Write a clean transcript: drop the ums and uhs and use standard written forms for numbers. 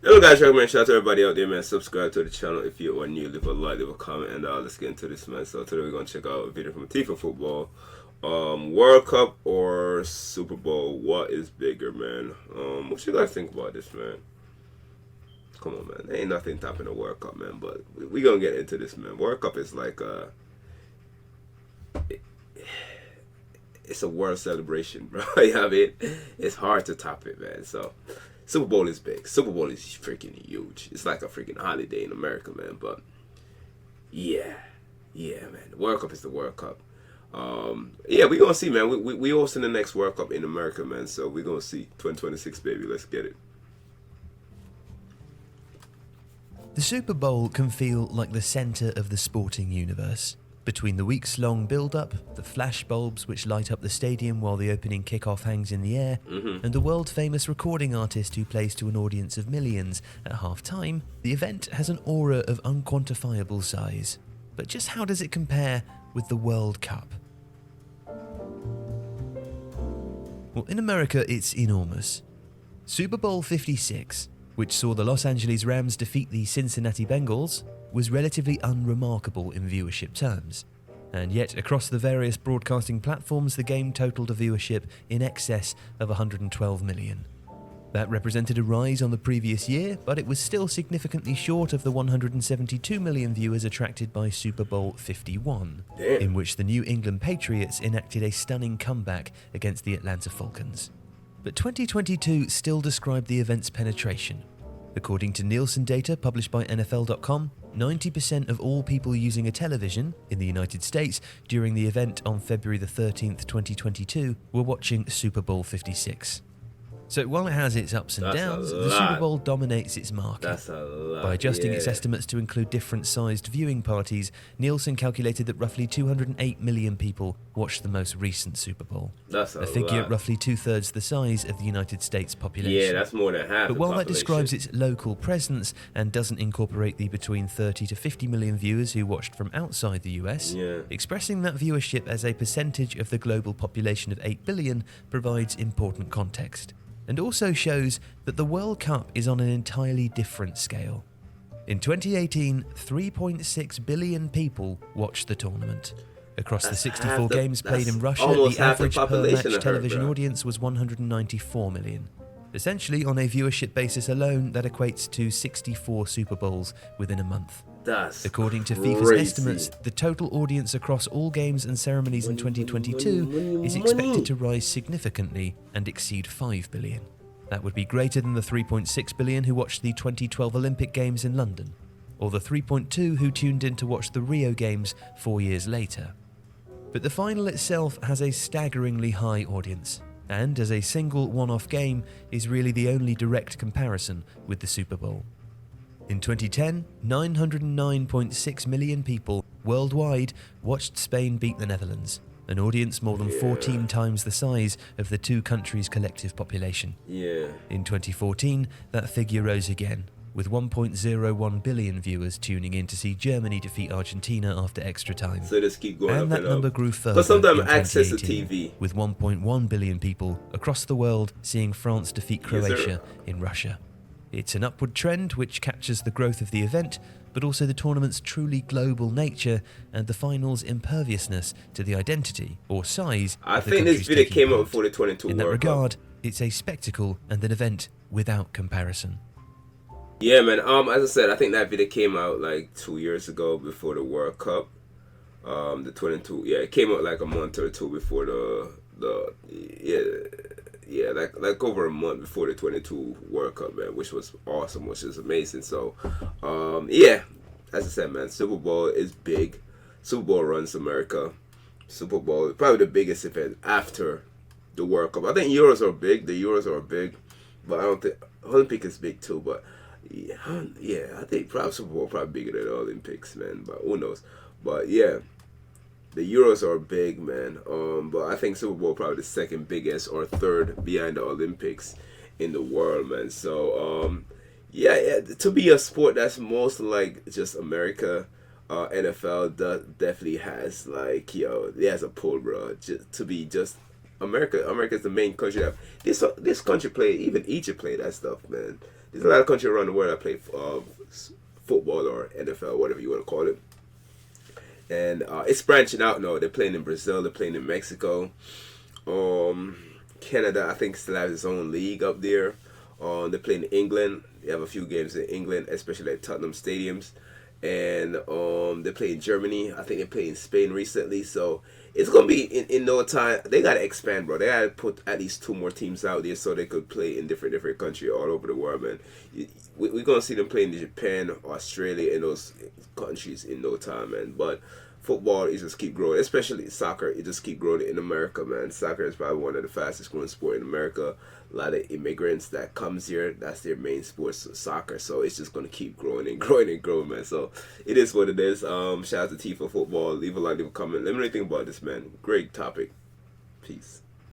Hello guys, recommend shout out to everybody out there, man. Subscribe to the channel if you are new. Leave a like, leave a comment, and let's get into this, man. So today we're gonna check out a video from FIFA Football. World Cup or Super Bowl? What is bigger, man? What you guys think about this, man? Come on, man. There ain't nothing topping the World Cup, man. But we gonna get into this, man. World Cup is like it's a world celebration, bro. You know what I mean? It's hard to top it, man. So Super Bowl is big. Super Bowl is freaking huge. It's like a freaking holiday in America, man. But yeah, man. The World Cup is the World Cup. Yeah, we're gonna see, man. We hosting the next World Cup in America, man. So we're gonna see 2026, baby. Let's get it. The Super Bowl can feel like the centre of the sporting universe. Between the weeks-long build-up, the flash bulbs which light up the stadium while the opening kickoff hangs in the air, and the world-famous recording artist who plays to an audience of millions at half-time, the event has an aura of unquantifiable size. But just how does it compare with the World Cup? Well, in America, it's enormous. Super Bowl 56, which saw the Los Angeles Rams defeat the Cincinnati Bengals, was relatively unremarkable in viewership terms. And yet, across the various broadcasting platforms, the game totaled a viewership in excess of 112 million. That represented a rise on the previous year, but it was still significantly short of the 172 million viewers attracted by Super Bowl 51, in which the New England Patriots enacted a stunning comeback against the Atlanta Falcons. But 2022 still described the event's penetration. According to Nielsen data published by NFL.com, 90% of all people using a television in the United States during the event on February the 13th, 2022 were watching Super Bowl 56. So while it has its ups and downs, the Super Bowl dominates its market. By adjusting its estimates to include different sized viewing parties, Nielsen calculated that roughly 208 million people watched the most recent Super Bowl. A figure roughly two-thirds the size of the United States population. Yeah, that's more than half. But while that describes its local presence and doesn't incorporate the between 30 to 50 million viewers who watched from outside the US, expressing that viewership as a percentage of the global population of 8 billion provides important context. And also shows that the World Cup is on an entirely different scale. In 2018, 3.6 billion people watched the tournament. Across the 64 games played in Russia, the average per-match television audience was 194 million. Essentially, on a viewership basis alone, that equates to 64 Super Bowls within a month. According to FIFA's estimates, the total audience across all games and ceremonies in 2022 is expected to rise significantly and exceed 5 billion. That would be greater than the 3.6 billion who watched the 2012 Olympic Games in London, or the 3.2 who tuned in to watch the Rio Games 4 years later. But the final itself has a staggeringly high audience, and as a single one-off game is really the only direct comparison with the Super Bowl. In 2010, 909.6 million people worldwide watched Spain beat the Netherlands, an audience more than 14 times the size of the two countries' collective population. In 2014, that figure rose again, with 1.01 billion viewers tuning in to see Germany defeat Argentina after extra time. So just keep going and up that number grew further in sometimes in access to 2018, TV. with 1.1 billion people across the world seeing France defeat Croatia in Russia. It's an upward trend which captures the growth of the event, but also the tournament's truly global nature and the final's imperviousness to the identity or size I of the think this countries video taking came out part. before the 22 In that World Cup. regard, it's a spectacle and an event without comparison. Yeah, man. As I said, I think that video came out like 2 years ago before the World Cup. The 22. Yeah, it came out like a month or two before like over a month before the 22 World Cup, man, which was awesome, which is amazing. So, yeah, as I said, man, Super Bowl is big. Super Bowl runs America. Super Bowl is probably the biggest event after the World Cup. I think Euros are big. The Euros are big, but I don't think Olympic is big too. But yeah, I think probably Super Bowl probably bigger than the Olympics, man. But who knows? But yeah. The Euros are big, man. But I think Super Bowl probably the second biggest or third behind the Olympics in the world, man. So, yeah, to be a sport that's most like just America, NFL definitely has like, it has a pull, bro. Just to be just America's the main country that this country play, even Egypt play that stuff, man. there's a lot of countries around the world that play football or NFL, whatever you want to call it. And it's branching out now. They're playing in Brazil. They're playing in Mexico. Canada, I think, still has its own league up there. They're playing in England. They have a few games in England, especially at Tottenham stadiums. And they play in Germany. I think they played in Spain recently. So it's going to be in no time. They got to expand, bro. They got to put at least 2 more teams out there so they could play in different countries all over the world, man. We're going to see them playing in Japan, Australia, and those countries in no time, man. But football, it just keep growing, especially soccer. It just keep growing in America, man. Soccer is probably one of the fastest growing sport in America. A lot of immigrants that comes here, that's their main sport, soccer. So it's just gonna keep growing and growing and growing, man. So it is what it is. Shout out to T for football. Leave a like, leave a comment. Let me know what you think about this, man. Great topic. Peace.